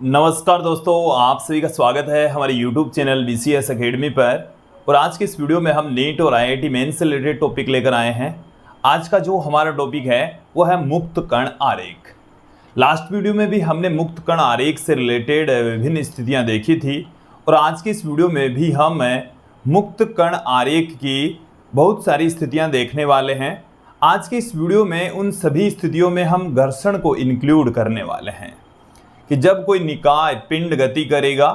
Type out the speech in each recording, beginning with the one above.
नमस्कार दोस्तों, आप सभी का स्वागत है हमारे YouTube चैनल BCS अकेडमी पर। और आज के इस वीडियो में हम नीट और IIT मेंस से रिलेटेड टॉपिक लेकर आए हैं। आज का जो हमारा टॉपिक है वो है मुक्त कण आरेख। लास्ट वीडियो में भी हमने मुक्त कण आरेख से रिलेटेड विभिन्न स्थितियां देखी थी और आज की इस वीडियो में भी हम मुक्त कण आरेख की बहुत सारी स्थितियाँ देखने वाले हैं। आज की इस वीडियो में उन सभी स्थितियों में हम घर्षण को इंक्लूड करने वाले हैं कि जब कोई निकाय पिंड गति करेगा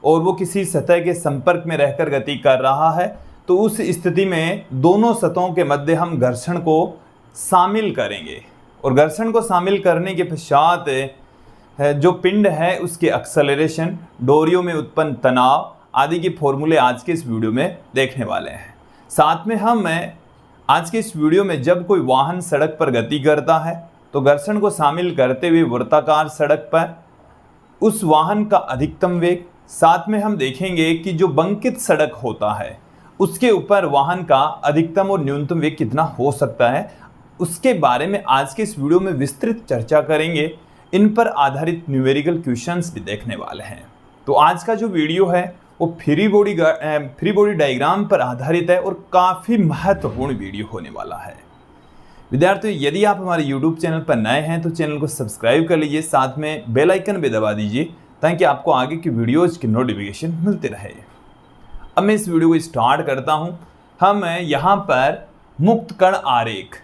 और वो किसी सतह के संपर्क में रहकर गति कर रहा है तो उस स्थिति में दोनों सतहों के मध्य हम घर्षण को शामिल करेंगे। और घर्षण को शामिल करने के पश्चात जो पिंड है उसके एक्सेलरेशन, डोरियों में उत्पन्न तनाव आदि के फॉर्मूले आज के इस वीडियो में देखने वाले हैं। साथ में हम आज के इस वीडियो में जब कोई वाहन सड़क पर गति करता है तो घर्षण को शामिल करते हुए वृत्ताकार सड़क पर उस वाहन का अधिकतम वेग, साथ में हम देखेंगे कि जो बंकित सड़क होता है उसके ऊपर वाहन का अधिकतम और न्यूनतम वेग कितना हो सकता है, उसके बारे में आज के इस वीडियो में विस्तृत चर्चा करेंगे। इन पर आधारित न्यूमेरिकल क्वेश्चंस भी देखने वाले हैं। तो आज का जो वीडियो है वो फ्री बॉडी डायग्राम पर आधारित है और काफ़ी महत्वपूर्ण वीडियो होने वाला है। विद्यार्थियों, यदि आप हमारे YouTube चैनल पर नए हैं तो चैनल को सब्सक्राइब कर लीजिए, साथ में बेल आइकन भी दबा दीजिए ताकि आपको आगे की वीडियोज़ की नोटिफिकेशन मिलते रहे। अब मैं इस वीडियो को स्टार्ट करता हूं। हम यहाँ पर मुक्त कण आरेख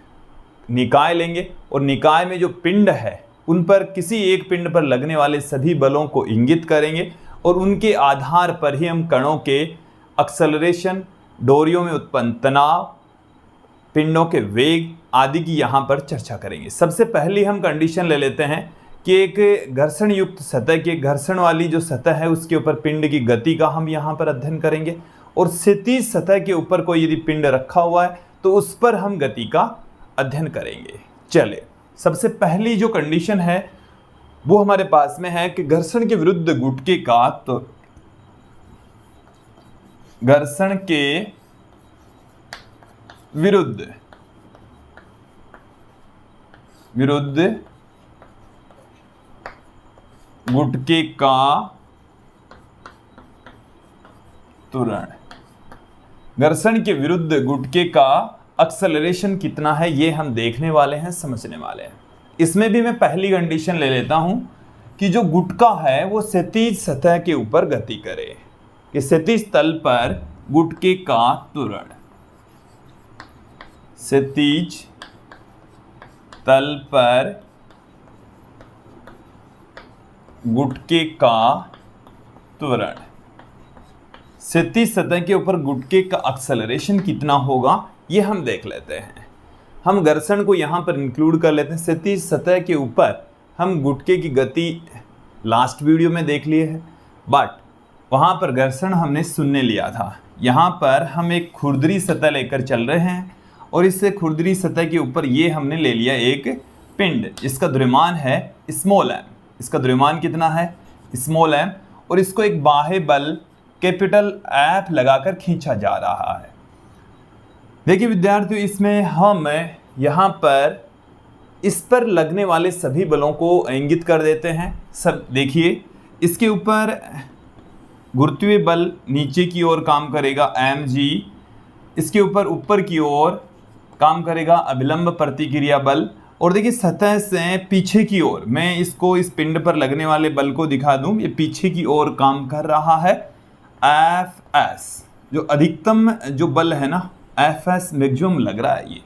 निकाय लेंगे और निकाय में जो पिंड है उन पर किसी एक पिंड पर लगने वाले सभी बलों को इंगित करेंगे और उनके आधार पर ही हम कणों के एक्सेलरेशन, डोरियों में उत्पन्न तनाव, पिंडों के वेग आदि की यहाँ पर चर्चा करेंगे। सबसे पहली हम कंडीशन ले लेते हैं कि एक घर्षण युक्त सतह के घर्षण वाली जो सतह है उसके ऊपर पिंड की गति का हम यहाँ पर अध्ययन करेंगे और क्षैतिज सतह के ऊपर कोई यदि पिंड रखा हुआ है तो उस पर हम गति का अध्ययन करेंगे। चले, सबसे पहली जो कंडीशन है वो हमारे पास में है कि घर्षण के विरुद्ध गुटके का, तो घर्षण के विरुद्ध गुटके का त्वरण, घर्षण के विरुद्ध गुटके का एक्सेलरेशन कितना है ये हम देखने वाले हैं, समझने वाले हैं। इसमें भी मैं पहली कंडीशन ले लेता हूं कि जो गुटका है वो क्षैतिज सतह के ऊपर गति करे, कि क्षैतिज तल पर गुटके का त्वरण, क्षैतिज तल पर गुटके का त्वरण, क्षैतिज सतह के ऊपर गुटके का एक्सेलरेशन कितना होगा ये हम देख लेते हैं। हम घर्षण को यहाँ पर इंक्लूड कर लेते हैं। क्षैतिज सतह के ऊपर हम गुटके की गति लास्ट वीडियो में देख लिए है, बट वहाँ पर घर्षण हमने शून्य लिया था। यहाँ पर हम एक खुरदरी सतह लेकर चल रहे हैं और इससे खुरदरी सतह के ऊपर ये हमने ले लिया एक पिंड जिसका द्रव्यमान है स्मॉल m। इसका द्रव्यमान कितना है? Small m। और इसको एक बाह्य बल कैपिटल F लगाकर खींचा जा रहा है। देखिए विद्यार्थियों, इसमें हम यहाँ पर इस पर लगने वाले सभी बलों को इंगित कर देते हैं। सब देखिए, इसके ऊपर गुरुत्वीय बल नीचे की ओर काम करेगा mg, इसके ऊपर की ओर काम करेगा अभिलंब प्रतिक्रिया बल। और देखिए सतह से पीछे की ओर, मैं इसको इस पिंड पर लगने वाले बल को दिखा दूं, ये पीछे की ओर काम कर रहा है Fs, जो अधिकतम जो बल है ना Fs मैक्सिमम लग रहा है, ये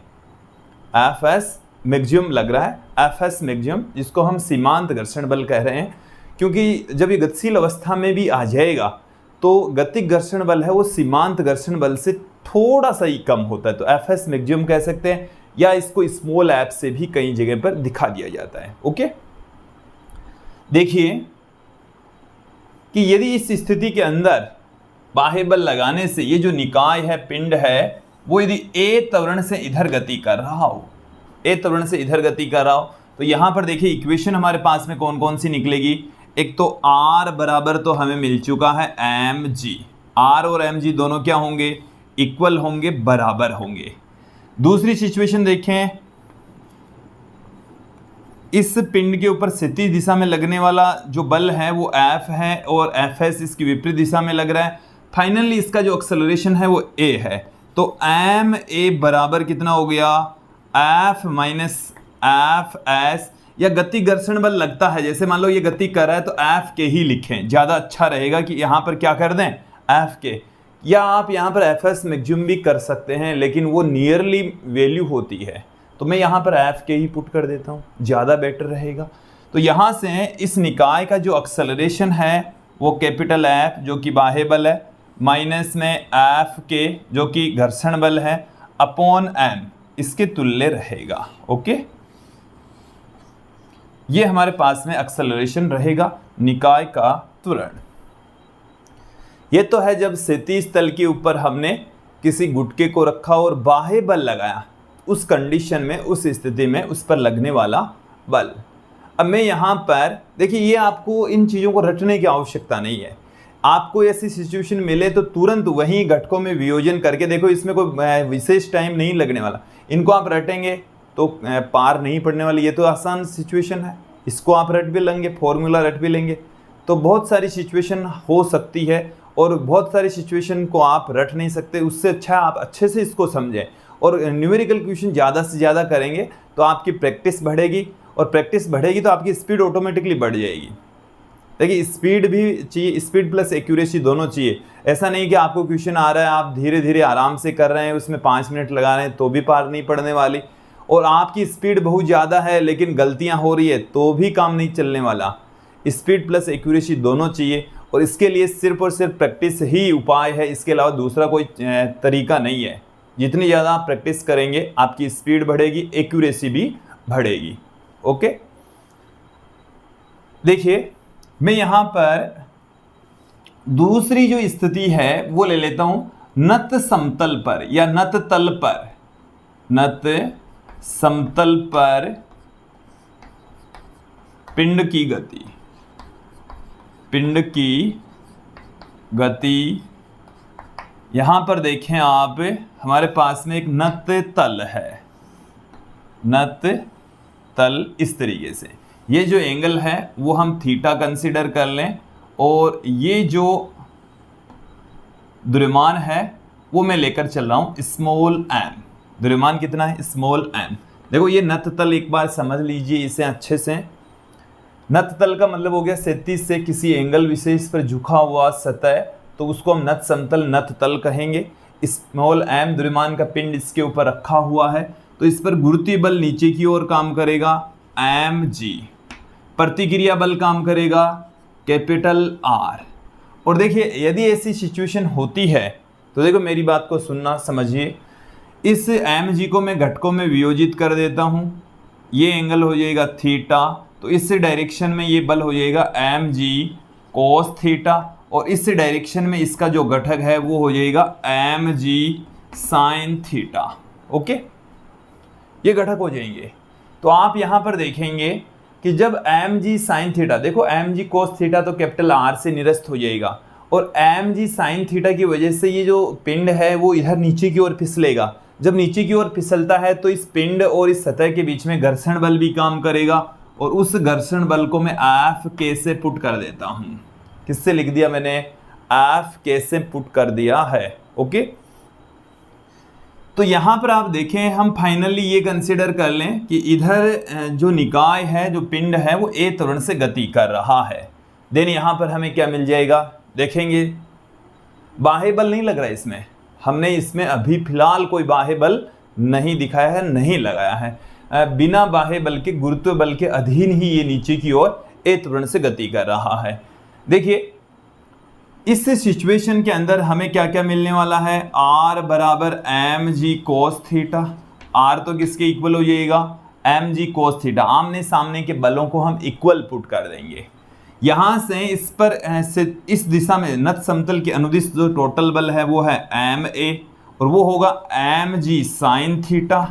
Fs मैक्सिमम लग रहा है, Fs मैक्सिमम, जिसको हम सीमांत घर्षण बल कह रहे हैं, क्योंकि जब ये गतिशील अवस्था में भी आ जाएगा तो गतिक घर्षण बल है वो सीमांत घर्षण बल से थोड़ा सा ही कम होता है, तो Fs मैक्सिमम कह सकते हैं, या इसको स्मॉल f से भी कई जगह पर दिखा दिया जाता है। ओके, देखिए कि यदि इस स्थिति के अंदर बाह्य बल लगाने से ये जो निकाय है, पिंड है, वो यदि a त्वरण से इधर गति कर रहा हो, a त्वरण से इधर गति कर रहा हो, तो यहाँ पर देखिए इक्वेशन हमारे पास में कौन कौन सी निकलेगी। एक तो r बराबर तो हमें मिल चुका है mg, r और mg दोनों क्या होंगे? इक्वल होंगे, बराबर होंगे। दूसरी सिचुएशन देखें, इस पिंड के ऊपर क्षैतिज दिशा में लगने वाला जो बल है वो F है और Fs इसकी विपरीत दिशा में लग रहा है। फाइनली इसका जो एक्सेलरेशन है वो A है। तो ma बराबर कितना हो गया, F माइनस Fs, या गति घर्षण बल लगता है, जैसे मान लो ये गति कर रहा है तो F के ही लिखें, ज़्यादा अच्छा रहेगा कि यहाँ पर क्या कर दें F के, या आप यहाँ पर Fs मैक्सिमम भी कर सकते हैं, लेकिन वो नियरली वैल्यू होती है, तो मैं यहाँ पर F के ही पुट कर देता हूँ, ज़्यादा बेटर रहेगा। तो यहाँ से इस निकाय का जो एक्सेलरेशन है वो कैपिटल F जो कि बाह्य बल है, माइनस में F के जो कि घर्षण बल है, अपॉन m इसके तुल्य रहेगा। ओके, ये हमारे पास में एक्सेलरेशन रहेगा निकाय का त्वरण। ये तो है जब क्षैतिज तल के ऊपर हमने किसी गुटके को रखा और बाह्य बल लगाया, उस कंडीशन में, उस स्थिति में उस पर लगने वाला बल। अब मैं यहाँ पर देखिए, ये आपको इन चीज़ों को रटने की आवश्यकता नहीं है। आपको ऐसी सिचुएशन मिले तो तुरंत वहीं घटकों में वियोजन करके देखो, इसमें कोई विशेष टाइम नहीं लगने वाला। इनको आप रटेंगे तो पार नहीं पड़ने वाली, ये तो आसान सिचुएशन है। इसको आप रट भी लेंगे, फॉर्मूला रट भी लेंगे, तो बहुत सारी सिचुएशन हो सकती है, और बहुत सारी सिचुएशन को आप रट नहीं सकते। उससे अच्छा आप अच्छे से इसको समझें, और न्यूमेरिकल क्वेश्चन ज़्यादा से ज़्यादा करेंगे तो आपकी प्रैक्टिस बढ़ेगी, और प्रैक्टिस बढ़ेगी तो आपकी स्पीड ऑटोमेटिकली बढ़ जाएगी। देखिए, स्पीड भी चाहिए, स्पीड प्लस एक्यूरेसी दोनों चाहिए। ऐसा नहीं कि आपको क्वेश्चन आ रहा है, आप धीरे धीरे आराम से कर रहे हैं, उसमें 5 मिनट लगा रहे हैं तो भी पार नहीं पड़ने वाली, और आपकी स्पीड बहुत ज़्यादा है लेकिन गलतियां हो रही है तो भी काम नहीं चलने वाला। स्पीड प्लस एक्यूरेसी दोनों चाहिए, और इसके लिए सिर्फ और सिर्फ प्रैक्टिस ही उपाय है, इसके अलावा दूसरा कोई तरीका नहीं है। जितनी ज़्यादा आप प्रैक्टिस करेंगे आपकी स्पीड बढ़ेगी, एक्यूरेसी भी बढ़ेगी। ओके, देखिए मैं यहाँ पर दूसरी जो स्थिति है वो ले लेता हूँ, नत समतल पर या नत तल पर, नत समतल पर पिंड की गति, पिंड की गति। यहां पर देखें आप, हमारे पास में एक नत तल है, नत तल इस तरीके से, ये जो एंगल है वो हम थीटा कंसीडर कर लें, और ये जो द्रव्यमान है वो मैं लेकर चल रहा हूं स्मॉल m। द्रव्यमान कितना है, स्मॉल m। देखो ये नत तल एक बार समझ लीजिए इसे अच्छे से। नत तल का मतलब हो गया क्षैतिज से किसी एंगल विशेष पर झुका हुआ सतह, तो उसको हम नत समतल, नत तल कहेंगे। स्मॉल m द्रव्यमान का पिंड इसके ऊपर रखा हुआ है, तो इस पर गुरुत्वीय बल नीचे की ओर काम करेगा mg, प्रतिक्रिया बल काम करेगा कैपिटल R। और देखिए यदि ऐसी सिचुएशन होती है तो देखो मेरी बात को सुनना, समझिए। इस mg को मैं घटकों में वियोजित कर देता हूँ, ये एंगल हो जाएगा थीटा, तो इस डायरेक्शन में ये बल हो जाएगा mg cos थीटा, और इस डायरेक्शन में इसका जो घटक है वो हो जाएगा mg sin थीटा। ओके, ये घटक हो जाएंगे। तो आप यहाँ पर देखेंगे कि जब mg sin थीटा, देखो mg cos थीटा तो कैपिटल R से निरस्त हो जाएगा, और mg sin थीटा की वजह से ये जो पिंड है वो इधर नीचे की ओर फिसलेगा। जब नीचे की ओर फिसलता है तो इस पिंड और इस सतह के बीच में घर्षण बल भी काम करेगा, और उस घर्षण बल को मैं F के से पुट कर देता हूँ। किससे लिख दिया मैंने, F के से पुट कर दिया है। ओके, तो यहाँ पर आप देखें, हम फाइनली ये कंसिडर कर लें कि इधर जो निकाय है, जो पिंड है वो A त्वरण से गति कर रहा है। देन यहाँ पर हमें क्या मिल जाएगा, देखेंगे बाह्य बल नहीं लग रहा है इसमें, हमने इसमें अभी फिलहाल कोई बाह्य बल नहीं दिखाया है, नहीं लगाया है। बिना बाह्य बल के, गुरुत्व बल के अधीन ही ये नीचे की ओर A त्वरण से गति कर रहा है। देखिए इस सिचुएशन के अंदर हमें क्या क्या मिलने वाला है, R बराबर mg cos थीटा। R तो किसके इक्वल हो जाएगा, mg cos थीटा। आमने सामने के बलों को हम इक्वल पुट कर देंगे। यहाँ से इस पर इस दिशा में नत समतल के अनुदिश जो टोटल बल है वो है ma, और वो होगा mg sin theta,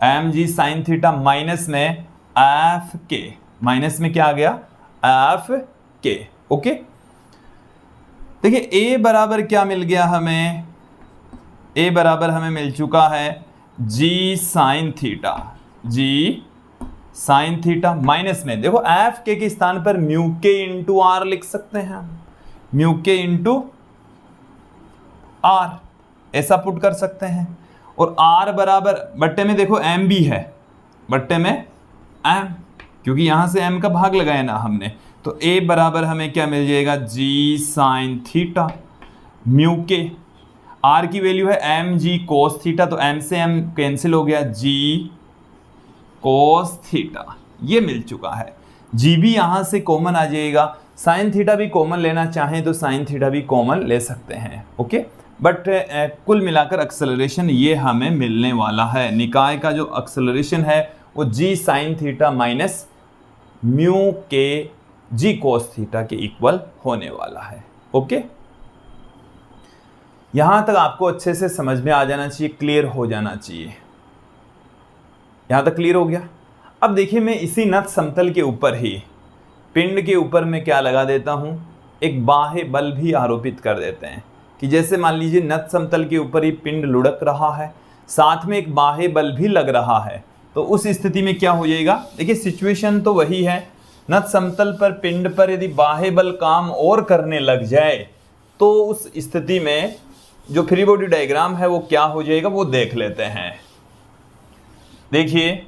mg sin theta minus में f के, माइनस में क्या आ गया, f के। ओके, देखिए A बराबर क्या मिल गया हमें, A बराबर हमें मिल चुका है g sin theta, g sign theta minus में देखो एफ के स्थान पर म्यू के इंटू आर लिख सकते हैं हम, म्यू के इंटू आर ऐसा पुट कर सकते हैं। और आर बराबर बट्टे में देखो एम भी है, बट्टे में एम, क्योंकि यहां से एम का भाग लगाया ना हमने, तो ए बराबर हमें क्या मिल जाएगा, जी साइन थीटा। म्यू के आर की वैल्यू है एम जी कोस थीटा, तो एम से एम कैंसिल हो गया, जी कोस थीटा ये मिल चुका है। जी भी यहां से कॉमन आ जाएगा, साइन थीटा भी कॉमन लेना चाहें तो साइन थीटा भी कॉमन ले सकते हैं। ओके, बट कुल मिलाकर एक्सेलरेशन ये हमें मिलने वाला है। निकाय का जो एक्सेलरेशन है वो जी साइन थीटा माइनस म्यू के जी कोस थीटा के इक्वल होने वाला है। ओके, यहां तक आपको अच्छे से समझ में आ जाना चाहिए, क्लियर हो जाना चाहिए। यहां तक क्लियर हो गया। अब देखिए मैं इसी नत समतल के ऊपर ही पिंड के ऊपर मैं क्या लगा देता हूं, एक बाह्य बल भी आरोपित कर देते हैं कि जैसे मान लीजिए नत समतल के ऊपर ही पिंड लुढ़क रहा है, साथ में एक बाह्य बल भी लग रहा है, तो उस स्थिति में क्या हो जाएगा। देखिए सिचुएशन तो वही है, नत समतल पर पिंड पर यदि बाह्य बल काम और करने लग जाए तो उस स्थिति में जो फ्री बॉडी डायग्राम है वो क्या हो जाएगा, वो देख लेते हैं। देखिए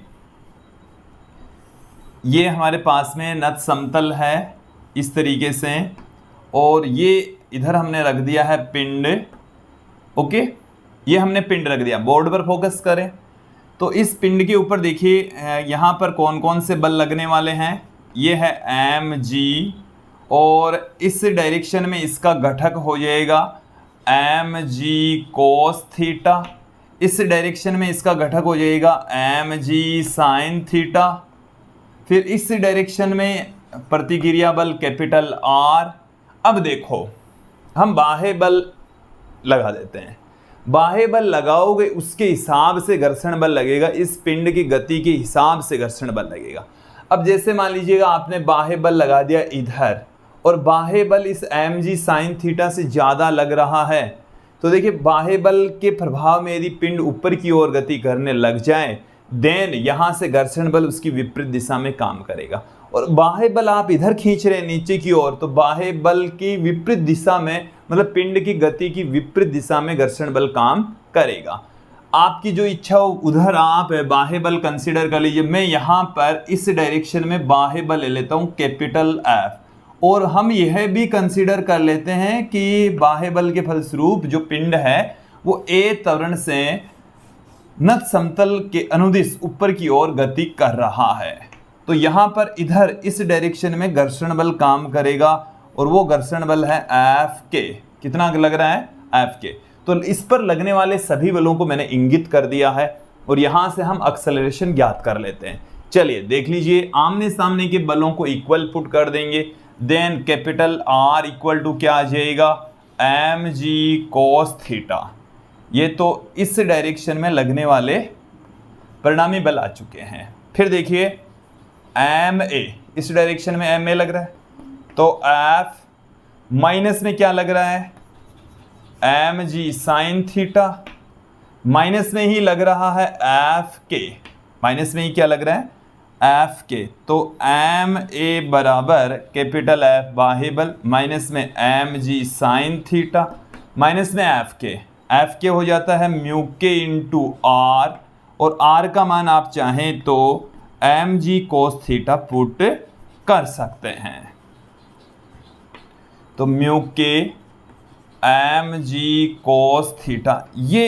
ये हमारे पास में नत समतल है इस तरीके से, और ये इधर हमने रख दिया है पिंड। ओके, ये हमने पिंड रख दिया। बोर्ड पर फोकस करें तो इस पिंड के ऊपर देखिए यहाँ पर कौन कौन से बल लगने वाले हैं। ये है एम जी, और इस डायरेक्शन में इसका घटक हो जाएगा एम जी कोस थीटा, इस डायरेक्शन में इसका घटक हो जाएगा एम जी साइन थीटा, फिर इस डायरेक्शन में प्रतिक्रिया बल कैपिटल आर। अब देखो हम बाह्य बल लगा देते हैं, बाह्य बल लगाओगे उसके हिसाब से घर्षण बल लगेगा, इस पिंड की गति के हिसाब से घर्षण बल लगेगा। अब जैसे मान लीजिएगा आपने बाह्य बल लगा दिया इधर, और बाह्य बल इस एम जी साइन थीटा से ज़्यादा लग रहा है, तो देखिए बाह्य बल के प्रभाव में यदि पिंड ऊपर की ओर गति करने लग जाए देन यहाँ से घर्षण बल उसकी विपरीत दिशा में काम करेगा। और बाह्य बल आप इधर खींच रहे हैं नीचे की ओर, तो बाह्य बल की विपरीत दिशा में मतलब पिंड की गति की विपरीत दिशा में घर्षण बल काम करेगा। आपकी जो इच्छा हो उधर आप बाह्य बल कंसीडर कर लीजिए। मैं यहाँ पर इस डायरेक्शन में बाह्य बल ले लेता हूँ कैपिटल एफ, और हम यह भी कंसीडर कर लेते हैं कि बाह्य बल के फलस्वरूप जो पिंड है वो ए त्वरण से नत समतल के अनुदिश ऊपर की ओर गति कर रहा है। तो यहाँ पर इधर इस डायरेक्शन में घर्षण बल काम करेगा, और वो घर्षण बल है एफ के। कितना लग रहा है, एफ के। तो इस पर लगने वाले सभी बलों को मैंने इंगित कर दिया है, और यहाँ से हम एक्सेलरेशन ज्ञात कर लेते हैं। चलिए देख लीजिए, आमने सामने के बलों को इक्वल पुट कर देंगे, then capital R equal to क्या आ जाएगा, एम जी कोस थीटा। ये तो इस डायरेक्शन में लगने वाले परिणामी बल आ चुके हैं। फिर देखिए एम ए, इस डायरेक्शन में एम ए लग रहा है, तो एफ माइनस में क्या लग रहा है, M G sine theta, minus में ही लग रहा है एफ के, माइनस में ही क्या लग रहा है, एफ के। तो एम ए बराबर कैपिटल एफ बाह्य बल माइनस में M G sine theta minus में एफ के हो जाता है म्यू के इंटू आर, और आर का मान आप चाहें तो M G cos theta put कर सकते हैं। तो म्यू के एम जी कोस थीटा, ये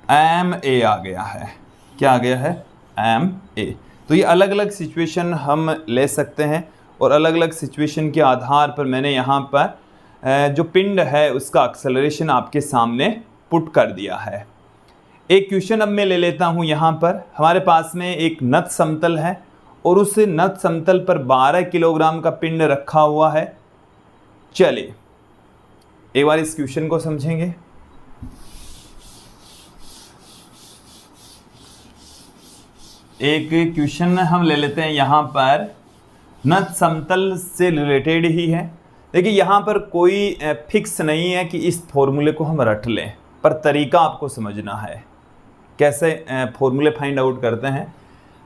एम ए आ गया है। क्या आ गया है, एम ए। तो ये अलग अलग सिचुएशन हम ले सकते हैं, और अलग अलग सिचुएशन के आधार पर मैंने यहाँ पर जो पिंड है उसका एक्सेलरेशन आपके सामने पुट कर दिया है। एक क्वेश्चन अब मैं ले लेता हूँ। यहाँ पर हमारे पास में एक नत समतल है, और उस नत समतल पर 12 किलोग्राम का पिंड रखा हुआ है। चलिए एक बार इस क्वेश्चन को समझेंगे। एक क्वेश्चन हम ले लेते हैं यहाँ पर, नत समतल से रिलेटेड ही है। देखिए यहाँ पर कोई फिक्स नहीं है कि इस फॉर्मूले को हम रट लें, पर तरीका आपको समझना है कैसे फॉर्मूले फाइंड आउट करते हैं।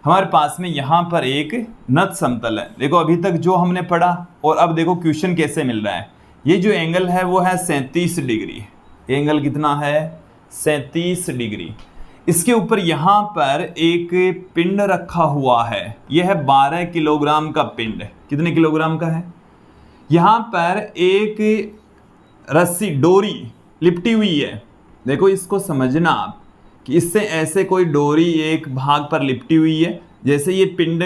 हमारे पास में यहाँ पर एक नत समतल है। देखो अभी तक जो हमने पढ़ा और अब देखो क्वेश्चन कैसे मिल रहा है। ये जो एंगल है वो है 37 डिग्री। एंगल कितना है? 37 डिग्री। इसके ऊपर यहाँ पर एक पिंड रखा हुआ है। यह है 12 किलोग्राम का पिंड। कितने किलोग्राम का है? यहाँ पर एक रस्सी डोरी लिपटी हुई है। देखो इसको समझना आप कि इससे ऐसे कोई डोरी एक भाग पर लिपटी हुई है। जैसे ये पिंड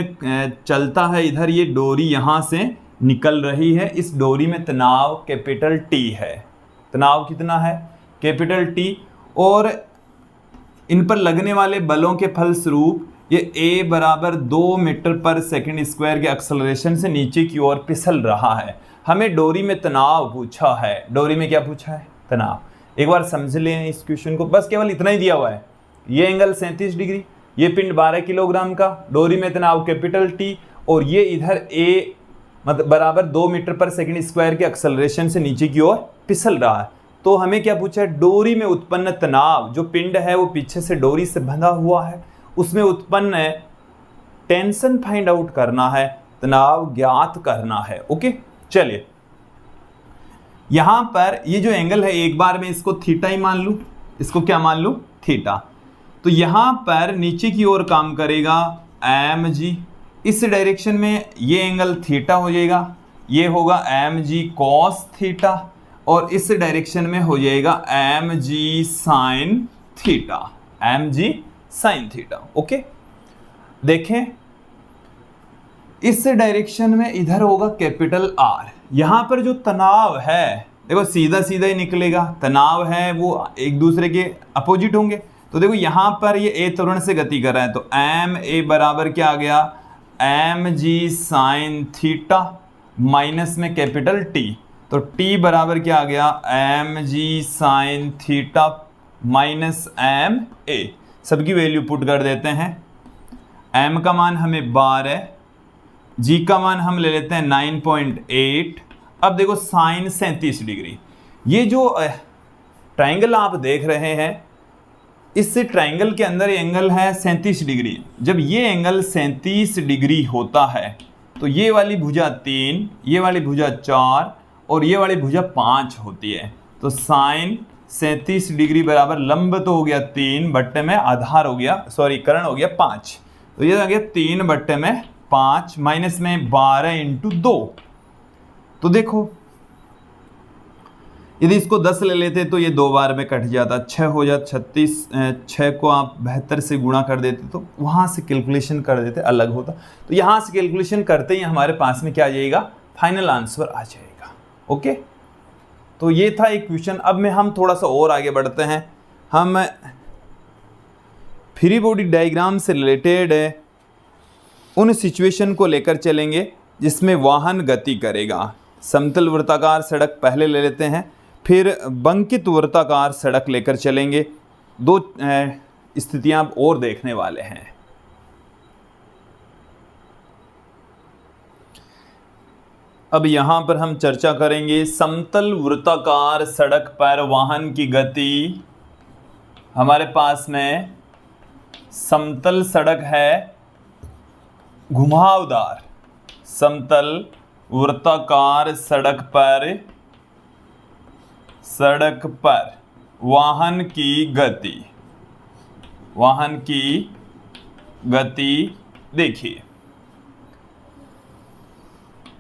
चलता है इधर, ये डोरी यहाँ से निकल रही है। इस डोरी में तनाव कैपिटल टी है। तनाव कितना है? Capital T. और इन पर लगने वाले बलों के फलस्वरूप ये A बराबर 2 मीटर पर सेकंड स्क्वायर के एक्सेलरेशन से नीचे की ओर फिसल रहा है। हमें डोरी में तनाव पूछा है। डोरी में क्या पूछा है? तनाव। एक बार समझ लें इस क्वेश्चन को, बस केवल इतना ही दिया हुआ है। ये एंगल 37 डिग्री, ये पिंड 12 किलोग्राम का, डोरी में तनाव कैपिटल टी, और ये इधर A मतलब बराबर 2 मीटर पर सेकंड स्क्वायर के एक्सेलरेशन से नीचे की ओर फिसल रहा है। तो हमें क्या पूछा है? डोरी में उत्पन्न तनाव, जो पिंड है वो पीछे से डोरी से बंधा हुआ है, उसमें उत्पन्न टेंशन फाइंड आउट करना है, तनाव ज्ञात करना है। ओके, चलिए यहां पर ये जो एंगल है, एक बार मैं इसको थीटा ही मान लूं। इसको क्या मान लूं? थीटा। तो यहां पर नीचे की ओर काम करेगा mg। इस डायरेक्शन में ये एंगल थीटा हो जाएगा, ये होगा mg cos थीटा, और इस डायरेक्शन में हो जाएगा mg sin theta. mg sin theta. Okay, देखें इस डायरेक्शन में इधर होगा कैपिटल R। यहां पर जो तनाव है देखो सीधा सीधा ही निकलेगा। तनाव है वो एक दूसरे के अपोजिट होंगे। तो देखो यहां पर ये A त्वरण से गति कर रहा है, तो ma बराबर क्या आ गया? mg sin थीटा माइनस में कैपिटल T। तो T बराबर क्या आ गया? mg sin theta minus ma। सबकी वैल्यू पुट कर देते हैं। m का मान हमें 12, g का मान हम ले लेते हैं 9.8। अब देखो साइन 37 डिग्री। ये जो ट्राइंगल आप देख रहे हैं, इस ट्राइंगल के अंदर एंगल है 37 डिग्री। जब ये एंगल 37 डिग्री होता है तो ये वाली भुजा 3, ये वाली भुजा 4 और ये वाली भुजा 5 होती है। तो साइन 37 डिग्री बराबर लंब तो हो गया 3 बट्टे में आधार हो गया, सॉरी कर्ण हो गया 5। तो ये आ गया 3 बट्टे में 5 माइनस में 12 इंटू 2। तो देखो यदि इसको 10 ले लेते तो ये 2 बार में कट जाता, 6 हो जाता 36। 6 को आप 72 से गुणा कर देते तो वहाँ से कैलकुलेशन कर देते अलग होता। तो यहाँ से कैलकुलेशन करते ही हमारे पास में क्या आ जाएगा? फाइनल आंसर आ जाएगा। ओके, तो ये था एक क्वेश्चन। अब में हम थोड़ा सा और आगे बढ़ते हैं। हम फ्री बॉडी डायग्राम से रिलेटेड उन सिचुएशन को लेकर चलेंगे जिसमें वाहन गति करेगा। समतल वृत्ताकार सड़क पहले ले लेते हैं, फिर बंकित वृत्ताकार सड़क लेकर चलेंगे। 2 स्थितियां और देखने वाले हैं। अब यहां पर हम चर्चा करेंगे समतल वृत्ताकार सड़क पर वाहन की गति। हमारे पास में समतल सड़क है, घुमावदार समतल वृत्ताकार सड़क पर वाहन की गति देखिए।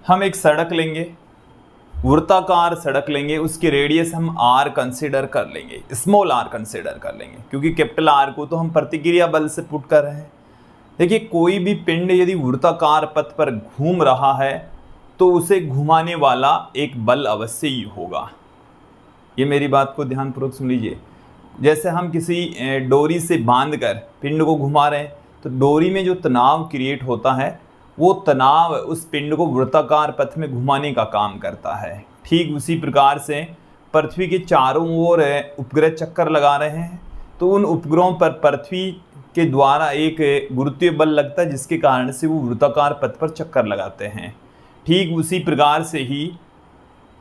हम एक सड़क लेंगे, वृत्ताकार सड़क लेंगे, उसकी रेडियस हम r कंसीडर कर लेंगे, स्मॉल r कंसीडर कर लेंगे, क्योंकि कैपिटल R को तो हम प्रतिक्रिया बल से पुट कर रहे हैं। देखिए कोई भी पिंड यदि वृत्ताकार पथ पर घूम रहा है तो उसे घुमाने वाला एक बल अवश्य ही होगा। ये मेरी बात को ध्यानपूर्वक सुन लीजिए। जैसे हम किसी डोरी से बांधकर पिंड को घुमा रहे हैं तो डोरी में जो तनाव क्रिएट होता है वो तनाव उस पिंड को वृत्ताकार पथ में घुमाने का काम करता है। ठीक उसी प्रकार से पृथ्वी के चारों ओर उपग्रह चक्कर लगा रहे हैं तो उन उपग्रहों पर पृथ्वी के द्वारा एक गुरुत्वीय बल लगता है जिसके कारण से वो वृत्ताकार पथ पर चक्कर लगाते हैं। ठीक उसी प्रकार से ही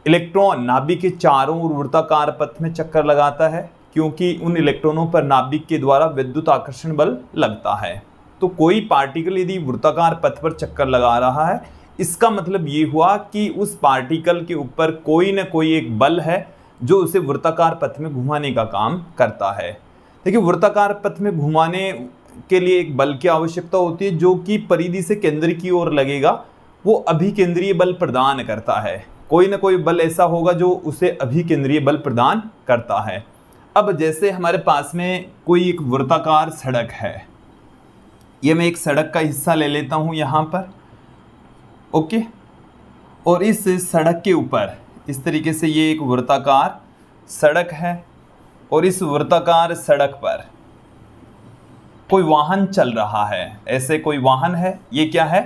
इलेक्ट्रॉन नाभिक के चारों ओर वृत्ताकार पथ में चक्कर लगाता है, क्योंकि उन इलेक्ट्रॉनों पर नाभिक के द्वारा विद्युत आकर्षण बल लगता है। तो कोई पार्टिकल यदि वृत्ताकार पथ पर चक्कर लगा रहा है, इसका मतलब ये हुआ कि उस पार्टिकल के ऊपर कोई ना कोई एक बल है जो उसे वृत्ताकार पथ में घुमाने का काम करता है। देखिए, वृत्ताकार पथ में घुमाने के लिए एक बल की आवश्यकता होती है जो कि परिधि से केंद्र की ओर लगेगा, वो अभिकेंद्रीय बल प्रदान करता है। कोई ना कोई बल ऐसा होगा जो उसे अभिकेंद्रीय बल प्रदान करता है। अब जैसे हमारे पास में कोई एक वृत्ताकार सड़क है, ये मैं एक सड़क का हिस्सा ले लेता हूँ यहाँ पर, ओके, और इस सड़क के ऊपर इस तरीके से ये एक वृत्ताकार सड़क है और इस वृत्ताकार सड़क पर कोई वाहन चल रहा है। ऐसे कोई वाहन है, ये क्या है?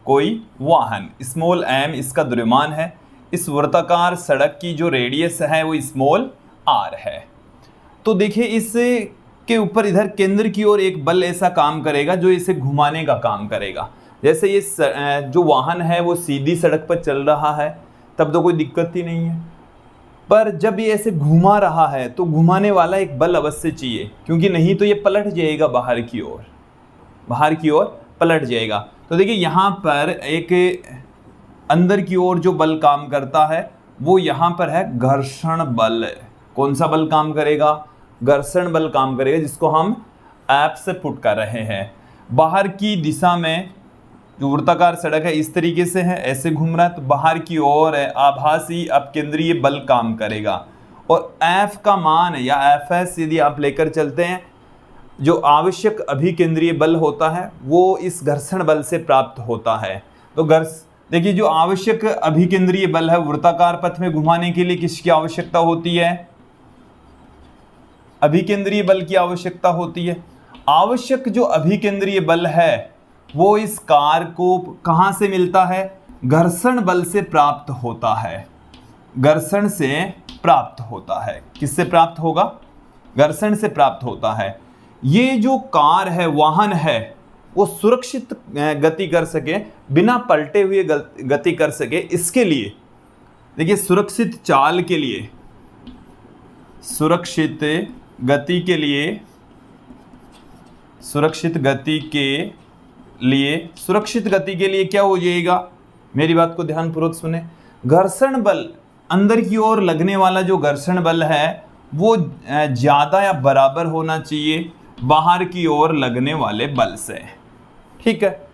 कोई वाहन। स्मॉल m इसका द्रव्यमान है। इस वृत्ताकार सड़क की जो रेडियस है वो स्मॉल r है। तो देखिए, इस के ऊपर इधर केंद्र की ओर एक बल ऐसा काम करेगा जो इसे घुमाने का काम करेगा। जैसे ये जो वाहन है वो सीधी सड़क पर चल रहा है, तब तो कोई दिक्कत ही नहीं है, पर जब ये ऐसे घुमा रहा है तो घुमाने वाला एक बल अवश्य चाहिए, क्योंकि नहीं तो ये पलट जाएगा बाहर की ओर पलट जाएगा। तो देखिए, यहाँ पर एक अंदर की ओर जो बल काम करता है वो यहाँ पर है घर्षण बल। कौन सा बल काम करेगा? घर्षण बल काम करेगा, जिसको हम ऐप से पुट कर रहे हैं। बाहर की दिशा में जो वृत्ताकार सड़क है इस तरीके से है, ऐसे घूम रहा है, तो बाहर की ओर है आभासी अपकेंद्रीय बल काम करेगा। और F का मान या Fs यदि आप लेकर चलते हैं, जो आवश्यक अभिकेंद्रीय बल होता है वो इस घर्षण बल से प्राप्त होता है। तो देखिए, जो आवश्यक अभिकेंद्रीय बल है वृत्ताकार पथ में घुमाने के लिए किसकी आवश्यकता होती है? अभिकेंद्रीय बल की आवश्यकता होती है। आवश्यक जो अभिकेंद्रीय बल है वो इस कार को कहां से मिलता है? घर्षण बल से प्राप्त होता है। घर्षण से प्राप्त होता है। किससे प्राप्त होगा? घर्षण से प्राप्त होता है। ये जो कार है, वाहन है, वो सुरक्षित गति कर सके, बिना पलटे हुए गति कर सके, इसके लिए देखिए, सुरक्षित चाल के लिए, सुरक्षित गति के लिए, सुरक्षित गति के लिए क्या हो जाएगा? मेरी बात को ध्यानपूर्वक सुने। घर्षण बल, अंदर की ओर लगने वाला जो घर्षण बल है वो ज्यादा या बराबर होना चाहिए बाहर की ओर लगने वाले बल से। ठीक है,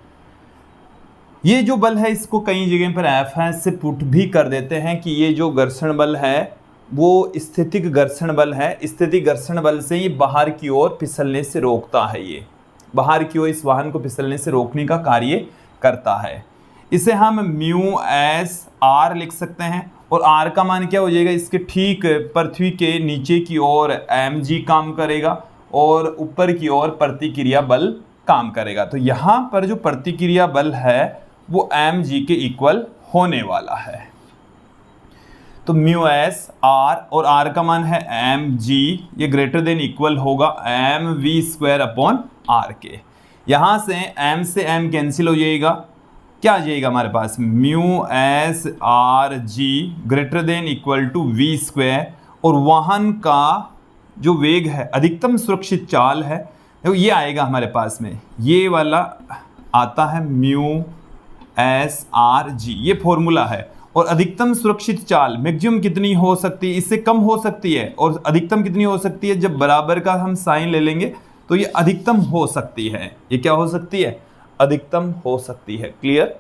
ये जो बल है इसको कई जगह पर F से पुट भी कर देते हैं कि ये जो घर्षण बल है वो स्थितिक घर्षण बल है। स्थितिक घर्षण बल से ये बाहर की ओर फिसलने से रोकता है, ये बाहर की ओर इस वाहन को फिसलने से रोकने का कार्य करता है। इसे हम μs r लिख सकते हैं, और r का मान क्या हो जाएगा? इसके ठीक पृथ्वी के नीचे की ओर mg काम करेगा और ऊपर की ओर प्रतिक्रिया बल काम करेगा। तो यहाँ पर जो प्रतिक्रिया बल है वो mg के इक्वल होने वाला है। तो μs r और r का मान है mg, ये ग्रेटर देन इक्वल होगा mv² r के। यहाँ से m कैंसिल हो जाएगा, क्या आ जाएगा हमारे पास? μs rg greater than equal to v², और वाहन का जो वेग है, अधिकतम सुरक्षित चाल है, तो ये आएगा हमारे पास में, ये वाला आता है μs rg, ये फॉर्मूला है। और अधिकतम सुरक्षित चाल मैक्सिमम कितनी हो सकती है? इससे कम हो सकती है। और अधिकतम कितनी हो सकती है? जब बराबर का हम साइन ले लेंगे तो ये अधिकतम हो सकती है। ये क्या हो सकती है? अधिकतम हो सकती है। क्लियर?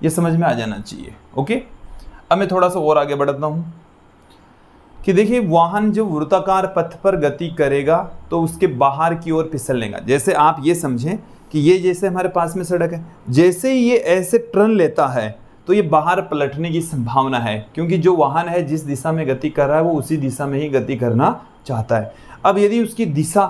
ये समझ में आ जाना चाहिए। ओके, अब मैं थोड़ा सा और आगे बढ़ता हूँ कि देखिए, वाहन जो वृत्ताकार पथ पर गति करेगा तो उसके बाहर की ओर फिसल लेगा। जैसे आप ये समझें कि ये जैसे हमारे पास में सड़क है, जैसे ही ये ऐसे टर्न लेता है तो ये बाहर पलटने की संभावना है, क्योंकि जो वाहन है जिस दिशा में गति कर रहा है वो उसी दिशा में ही गति करना चाहता है। अब यदि उसकी दिशा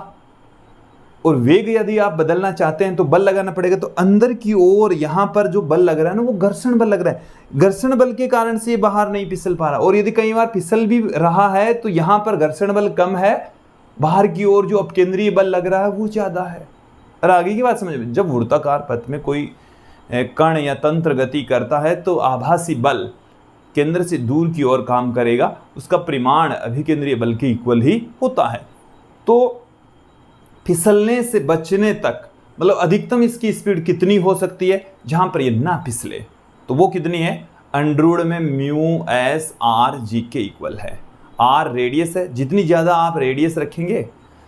और वेग यदि आप बदलना चाहते हैं तो बल लगाना पड़ेगा। तो अंदर की ओर यहाँ पर जो बल लग रहा है ना, वो घर्षण बल लग रहा है। घर्षण बल के कारण से ये बाहर नहीं फिसल पा रहा, और यदि कई बार फिसल भी रहा है तो यहाँ पर घर्षण बल कम है, बाहर की ओर जो अपकेंद्रीय बल लग रहा है वो ज़्यादा है। और आगे की बात समझ में, जब वृत्ताकार पथ में कोई कण या तंत्र गति करता है तो आभासी बल केंद्र से दूर की ओर काम करेगा, उसका परिमाण अभिकेंद्रीय बल के इक्वल ही होता है। तो फिसलने से बचने तक मतलब अधिकतम इसकी स्पीड कितनी हो सकती है जहां पर ये ना फिसले, तो वो कितनी है, अंडर में म्यू एस आर जी के इक्वल है। आर रेडियस है, जितनी ज़्यादा आप रेडियस रखेंगे,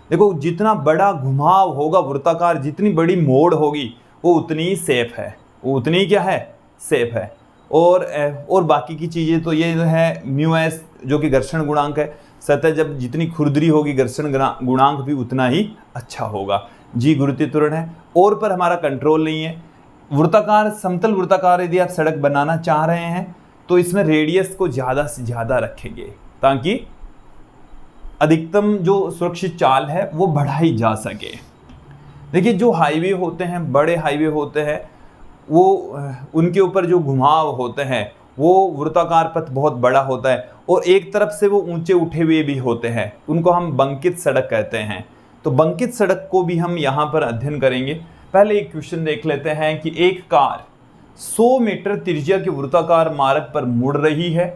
देखो जितना बड़ा घुमाव होगा वृत्ताकार, जितनी बड़ी मोड़ होगी वो उतनी सेफ है, वो उतनी क्या है, सेफ है। और बाकी की चीज़ें तो ये है म्यू एस जो कि घर्षण गुणांक है, सतह जब जितनी खुरदरी होगी घर्षण गुणांक भी उतना ही अच्छा होगा। जी गुरुत्वीय त्वरण है, और पर हमारा कंट्रोल नहीं है। वृत्ताकार, समतल वृत्ताकार यदि आप सड़क बनाना चाह रहे हैं तो इसमें रेडियस को ज़्यादा से ज़्यादा रखेंगे ताकि अधिकतम जो सुरक्षित चाल है वो बढ़ाई जा सके। देखिए जो हाईवे होते हैं, बड़े हाईवे होते हैं, वो उनके ऊपर जो घुमाव होते हैं वो वृत्ताकार पथ बहुत बड़ा होता है और एक तरफ से वो ऊंचे उठे हुए भी होते हैं, उनको हम बंकित सड़क कहते हैं। तो बंकित सड़क को भी हम यहाँ पर अध्ययन करेंगे। पहले एक क्वेश्चन देख लेते हैं कि एक कार 100 मीटर त्रिज्या के वृत्ताकार मार्ग पर मुड़ रही है,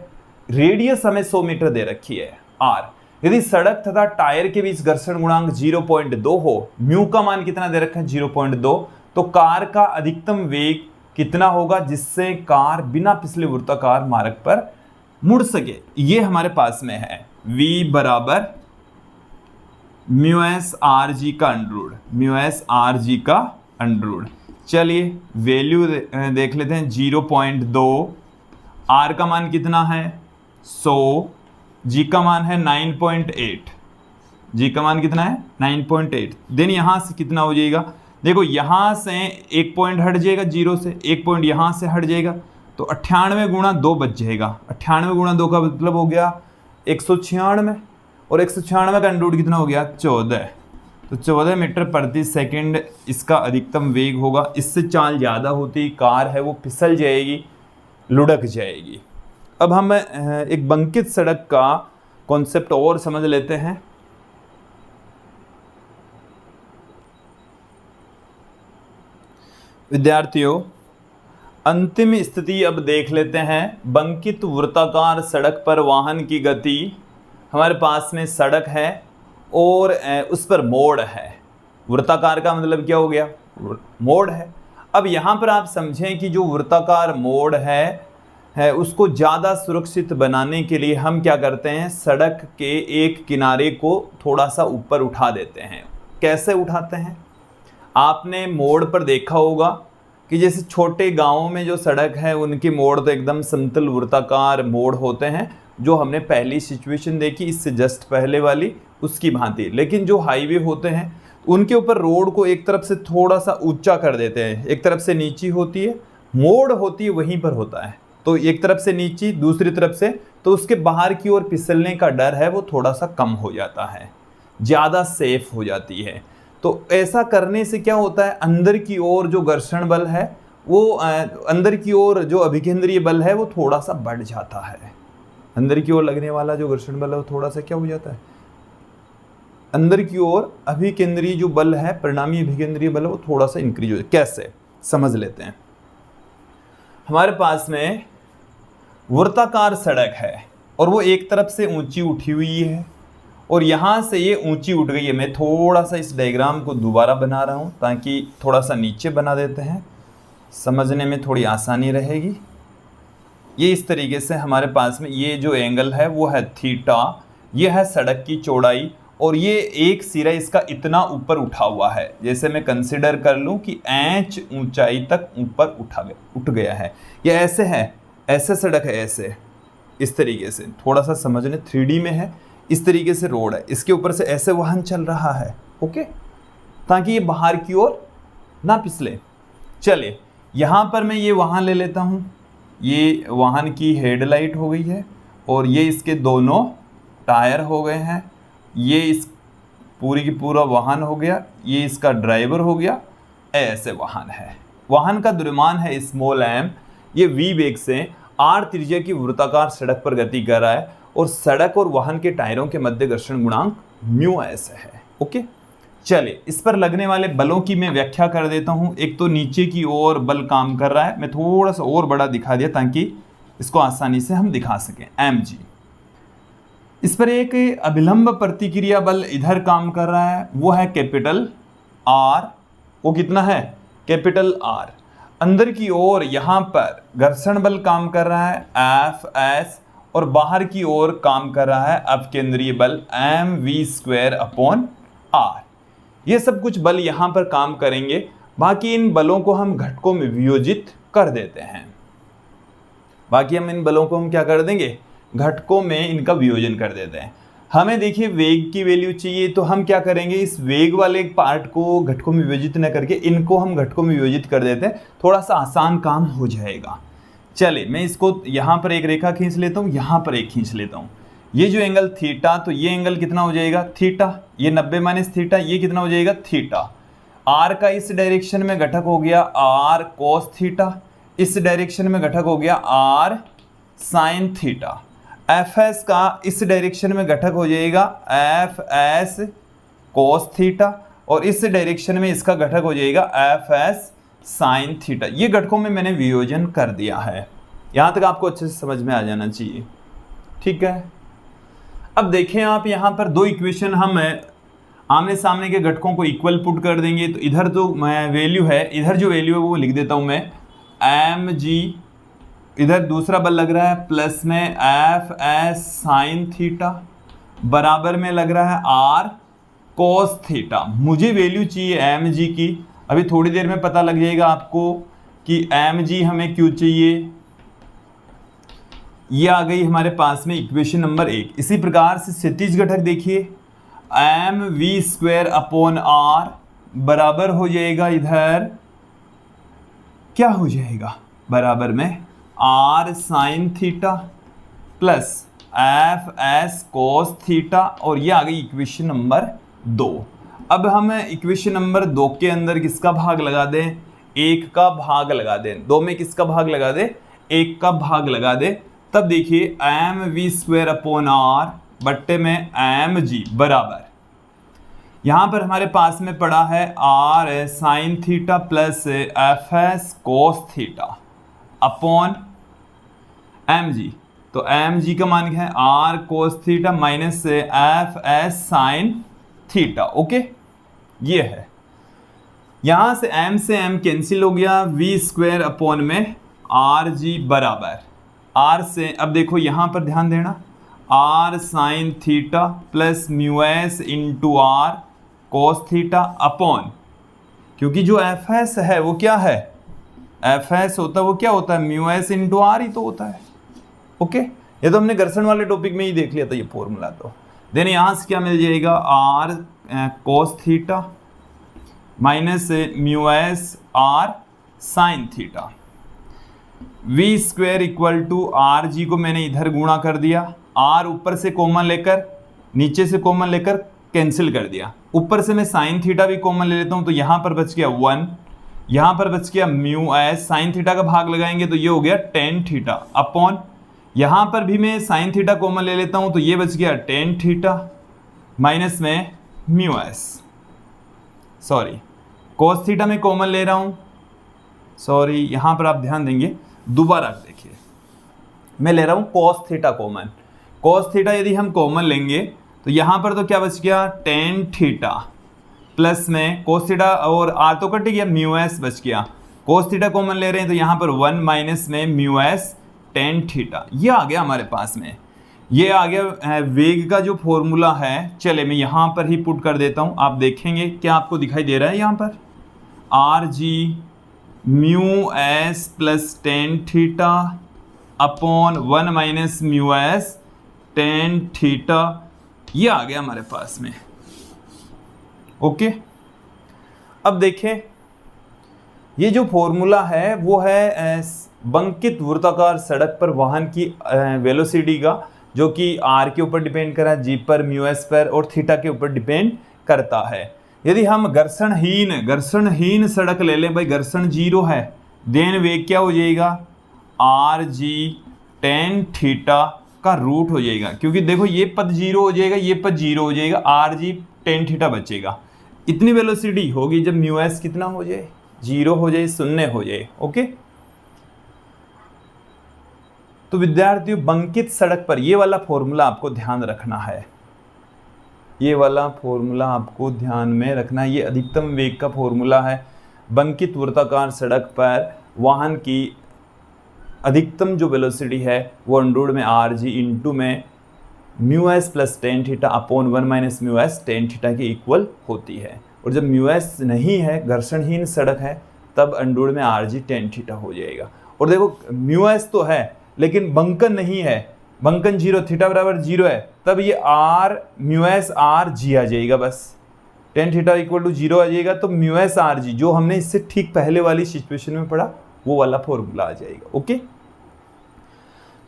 रेडियस हमें 100 मीटर दे रखी है आर। यदि सड़क तथा टायर के बीच घर्षण गुणांक 0.2 हो, म्यू का मान कितना दे रखा है 0.2, तो कार का अधिकतम वेग कितना होगा जिससे कार बिना फिसले वृत्ताकार मार्ग पर मुड़ सके, ये हमारे पास में है। v बराबर म्यू एस आर जी का अंडर, म्यू एस आर जी का अंडर। चलिए वैल्यू देख लेते हैं, 0.2, आर का मान कितना है 100, जी का मान है 9.8, जी का मान कितना है 9.8। देन यहाँ से कितना हो जाएगा, देखो यहाँ से एक पॉइंट हट जाएगा, जीरो से एक पॉइंट यहाँ से हट जाएगा, तो 98 गुणा 2 बच जाएगा। 98 गुणा 2 का मतलब हो गया 196, और 196 का अंडर कितना हो गया 14, तो 14 मीटर प्रति सेकंड इसका अधिकतम वेग होगा। इससे चाल ज़्यादा होती कार है वो फिसल जाएगी, लुढ़क जाएगी। अब हम एक बंकित सड़क का कॉन्सेप्ट और समझ लेते हैं। विद्यार्थियों अंतिम स्थिति अब देख लेते हैं। बंकित वृत्ताकार सड़क पर वाहन की गति, हमारे पास में सड़क है और उस पर मोड़ है। वृत्ताकार का मतलब क्या हो गया, मोड़ है। अब यहाँ पर आप समझें कि जो वृत्ताकार मोड़ है उसको ज़्यादा सुरक्षित बनाने के लिए हम क्या करते हैं, सड़क के एक किनारे को थोड़ा सा ऊपर उठा देते हैं। कैसे उठाते हैं, आपने मोड़ पर देखा होगा कि जैसे छोटे गांवों में जो सड़क है उनके मोड़ तो एकदम समतल वृत्ताकार मोड़ होते हैं, जो हमने पहली सिचुएशन देखी इससे जस्ट पहले वाली उसकी भांति। लेकिन जो हाईवे होते हैं उनके ऊपर रोड को एक तरफ से थोड़ा सा ऊंचा कर देते हैं, एक तरफ से नीची होती है, मोड़ होती है वहीं पर होता है, तो एक तरफ से नीची दूसरी तरफ से, तो उसके बाहर की ओर फिसलने का डर है वो थोड़ा सा कम हो जाता है, ज़्यादा सेफ हो जाती है। तो ऐसा करने से क्या होता है, अंदर की ओर जो घर्षण बल है वो अंदर की ओर जो अभिकेंद्रीय बल है वो थोड़ा सा बढ़ जाता है। अंदर की ओर लगने वाला जो घर्षण बल है वो थोड़ा सा क्या हो जाता है, अंदर की ओर अभिकेंद्रीय जो बल है, परिणामी अभिकेंद्रीय बल है वो थोड़ा सा इंक्रीज हो जाता है। कैसे समझ लेते हैं। हमारे पास में वृत्ताकार सड़क है और वो एक तरफ से ऊंची उठी हुई है और यहाँ से ये ऊंची उठ गई है। मैं थोड़ा सा इस डायग्राम को दोबारा बना रहा हूँ ताकि थोड़ा सा नीचे बना देते हैं, समझने में थोड़ी आसानी रहेगी। ये इस तरीके से हमारे पास में ये जो एंगल है वो है थीटा, ये है सड़क की चौड़ाई और ये एक सिरा इसका इतना ऊपर उठा हुआ है। जैसे मैं कंसिडर कर लूँ कि इंच ऊंचाई तक ऊपर उठ गया है। ये ऐसे है, ऐसे सड़क है, ऐसे इस तरीके से, थोड़ा सा समझने 3D में है। इस तरीके से रोड है, इसके ऊपर से ऐसे वाहन चल रहा है, ओके, ताकि ये बाहर की ओर ना फिसले। चलिए यहाँ पर मैं ये वाहन ले लेता हूँ, ये वाहन की हेडलाइट हो गई है और ये इसके दोनों टायर हो गए हैं, ये इस पूरी की पूरा वाहन हो गया, ये इसका ड्राइवर हो गया। ऐसे वाहन है, वाहन का द्रव्यमान है स्मॉल m, ये v वेग से r त्रिज्या की वृत्ताकार सड़क पर गति कर रहा है और सड़क और वाहन के टायरों के मध्य घर्षण गुणांक μs है, ओके। चलिए इस पर लगने वाले बलों की मैं व्याख्या कर देता हूँ। एक तो नीचे की ओर बल काम कर रहा है, मैं थोड़ा सा और बड़ा दिखा दिया ताकि इसको आसानी से हम दिखा सकें, mg। इस पर एक अभिलंब प्रतिक्रिया बल इधर काम कर रहा है, वो है कैपिटल R वो कितना है, कैपिटल R। अंदर की ओर यहाँ पर घर्षण बल काम कर रहा है Fs, और बाहर की ओर काम कर रहा है अपकेंद्रीय बल mv²/r। ये सब कुछ बल यहाँ पर काम करेंगे। बाकी इन बलों को हम घटकों में वियोजित कर देते हैं। बाकी हम इन बलों को हम क्या कर देंगे, घटकों में इनका वियोजन कर देते हैं। हमें देखिए वेग की वैल्यू चाहिए, तो हम क्या करेंगे, इस वेग वाले पार्ट को घटकों में वियोजित न करके इनको हम घटकों में वियोजित कर देते हैं, थोड़ा सा आसान काम हो जाएगा। चलिए मैं इसको यहाँ पर एक रेखा खींच लेता हूँ, यहाँ पर एक खींच लेता हूँ। ये जो एंगल थीटा, तो ये एंगल कितना हो जाएगा, थीटा। ये 90 माइनस थीटा, ये कितना हो जाएगा, थीटा। आर का इस डायरेक्शन में घटक हो गया आर कोस थीटा, इस डायरेक्शन में घटक हो गया R sine theta. F S का इस डायरेक्शन में घटक हो जाएगा एफ एस कोस थीटा, और इस डायरेक्शन में इसका घटक हो जाएगा एफ एस साइन थीटा। ये घटकों में मैंने वियोजन कर दिया है। यहाँ तक आपको अच्छे से समझ में आ जाना चाहिए, ठीक है। अब देखें आप, यहाँ पर दो इक्वेशन हम आमने सामने के घटकों को इक्वल पुट कर देंगे। तो इधर जो वैल्यू है, इधर जो वैल्यू है वो लिख देता हूँ मैं एम जी, इधर दूसरा बल लग रहा है प्लस में एफ एस साइन थीटा, बराबर में लग रहा है आर कोस थीटा। मुझे वैल्यू चाहिए एम जी की, अभी थोड़ी देर में पता लग जाएगा आपको कि एम जी हमें क्यों चाहिए। ये आ गई हमारे पास में इक्वेशन नंबर 1। इसी प्रकार से क्षैतिज घटक देखिए mv²/r बराबर हो जाएगा, इधर क्या हो जाएगा, बराबर में r sine theta plus F S cos theta, और ये आ गई इक्वेशन नंबर 2। अब हम इक्वेशन नंबर 2 के अंदर किसका भाग लगा दें, 1 का भाग लगा दें। 2 में किसका भाग लगा दें, 1 का भाग लगा दें। तब देखिए mv²/r बट्टे में mg बराबर, यहाँ पर हमारे पास में पड़ा है r sine theta plus F S कोस थीटा अपॉन mg। तो mg का मान क्या है, r कोस theta minus F S sine theta. Okay, ये है। यहाँ से m कैंसिल हो गया, v² में rg बराबर r से, अब देखो यहाँ पर ध्यान देना, r sine theta plus mu S into R cos theta upon, क्योंकि जो एफ एस है वो क्या है, एफ एस होता है वो क्या होता है, म्यू एस इंटू आर ही तो होता है। ओके, ये तो हमने घर्षण वाले टॉपिक में ही देख लिया था ये फॉर्मूला। तो देन यहाँ से क्या मिल जाएगा, R cos theta minus mu S R sine theta. v² equal to R G को मैंने इधर गुणा कर दिया, r ऊपर से कॉमन लेकर, नीचे से कॉमन लेकर कैंसिल कर दिया। ऊपर से मैं साइन थीटा भी कॉमन ले लेता हूँ, तो यहाँ पर बच गया 1, यहाँ पर बच गया म्यू एस, साइन थीटा का भाग लगाएंगे तो ये हो गया टेन थीटा अपॉन, यहाँ पर भी मैं साइन थीटा कॉमन ले लेता हूँ तो ये बच गया टेन थीटा माइनस में mu S, sorry cos theta में कॉमन ले रहा हूँ, सॉरी यहाँ पर आप ध्यान देंगे, दोबारा देखिए मैं ले रहा हूँ cos theta common. Cos theta यदि हम कॉमन लेंगे तो यहाँ पर तो क्या बच गया, टेन थीटा प्लस में कोस थीटा और आर तो कट गया, म्यू एस बच गया। कोस थीटा कॉमन ले रहे हैं तो यहाँ पर 1 माइनस में म्यू एस टेन थीटा, ये आ गया हमारे पास में। ये आ गया वेग का जो फॉर्मूला है। चले मैं यहाँ पर ही पुट कर देता हूँ, आप देखेंगे क्या आपको दिखाई दे रहा है यहाँ पर, R G mu S plus tan theta upon 1 minus mu S tan theta, ये आ गया हमारे पास में। ओके, अब देखें ये जो फॉर्मूला है वो है बंकित वृत्ताकार सड़क पर वाहन की वेलोसिटी का, जो कि आर के ऊपर डिपेंड कर रहा है, जी पर, म्यू एस पर और थीटा के ऊपर डिपेंड करता है। यदि हम घर्षणहीन सड़क ले लें, भाई घर्षण 0 है, देन वेग क्या हो जाएगा, आर जी टेन थीटा का रूट हो जाएगा, क्योंकि देखो ये पद 0 हो जाएगा, ये पद 0 हो जाएगा, आर जी टेन थीटा बचेगा। इतनी वेलोसिटी होगी जब म्यू एस कितना हो जाए, 0 हो जाए, 0 हो जाए। ओके, तो विद्यार्थियों बंकित सड़क पर ये वाला फॉर्मूला आपको ध्यान रखना है, ये वाला फॉर्मूला आपको ध्यान में रखना है। ये अधिकतम वेग का फॉर्मूला है। बंकित वृत्ताकार सड़क पर वाहन की अधिकतम जो वेलोसिटी है वो अंडर में आर जी इंटू में mu S plus tan theta upon 1 minus mu S tan theta के इक्वल होती है। और जब म्यू एस नहीं है, घर्षणहीन सड़क है, तब अंडर में आर जी टेन थीटा हो जाएगा। और देखो म्यू एस तो है लेकिन बंकन नहीं है, बंकन 0, थीटा बराबर 0 है, तब ये r mu S r g आ जाएगा, बस टेन थीटा इक्वल टू 0 आ जाएगा। तो म्यू एस आर जी जो हमने इससे ठीक पहले वाली सिचुएशन में पढ़ा वो वाला फॉर्मूला आ जाएगा। ओके,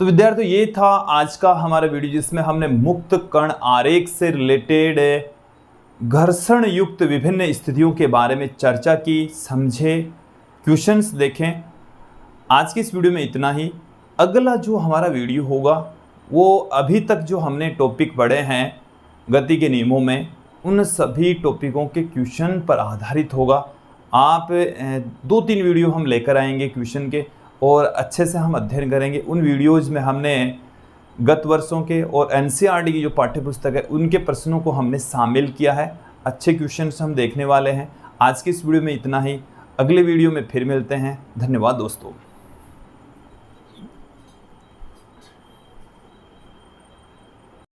तो विद्यार्थियों ये था आज का हमारा वीडियो जिसमें हमने मुक्त कण आरेख से रिलेटेड घर्षण युक्त विभिन्न स्थितियों के बारे में चर्चा की, समझे, क्वेश्चंस देखें। आज की इस वीडियो में इतना ही। अगला जो हमारा वीडियो होगा वो अभी तक जो हमने टॉपिक पढ़े हैं गति के नियमों में, उन सभी टॉपिकों के क्वेश्चन पर आधारित होगा। आप 2-3 वीडियो हम लेकर आएंगे क्वेश्चन के, और अच्छे से हम अध्ययन करेंगे। उन वीडियोज़ में हमने गत वर्षों के और एनसीईआरटी की जो पाठ्यपुस्तक है उनके प्रश्नों को हमने शामिल किया है। अच्छे क्वेश्चंस हम देखने वाले हैं। आज की इस वीडियो में इतना ही। अगले वीडियो में फिर मिलते हैं। धन्यवाद दोस्तों।